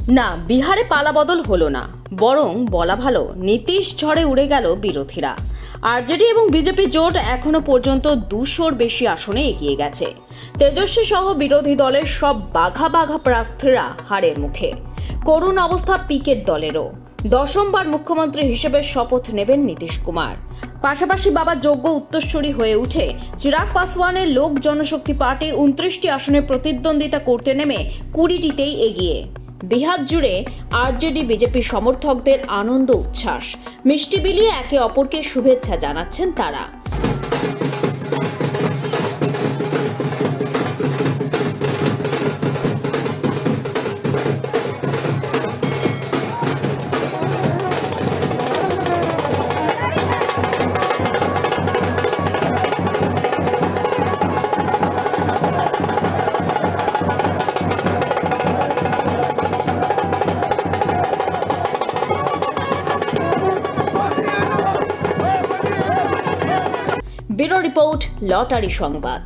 না, বিহারে পালাবদল হলো না, বরং বলা ভালো নীতিশ ঝড়ে উড়ে গেল বিরোধীরা। আরজেডি এবং বিজেপি জোট এখনো পর্যন্ত 200-র বেশি আসনে এগিয়ে গেছে। তেজস্বী সহ বিরোধী দলের সব বাঘা বাঘা প্রার্থীরা হারের মুখে। করুণ অবস্থা পিকের দলেরও। দশমবার মুখ্যমন্ত্রী হিসেবে শপথ নেবেন নীতিশ কুমার। পাশাপাশি বাবা যোগ্য উত্তরসূরি হয়ে উঠে চিরাগ পাসওয়ানের লোক জনশক্তি পার্টি 29টি আসনে প্রতিদ্বন্দ্বিতা করতে নেমে 20টিতেই এগিয়ে। বিহার জুড়ে আরজেডি বিজেপি সমর্থকদের আনন্দ উচ্ছ্বাস, মিষ্টি বিলিয়ে একে অপরকে শুভেচ্ছা জানাচ্ছেন তারা। ব্যুরো রিপোর্ট, লটারি সংবাদ।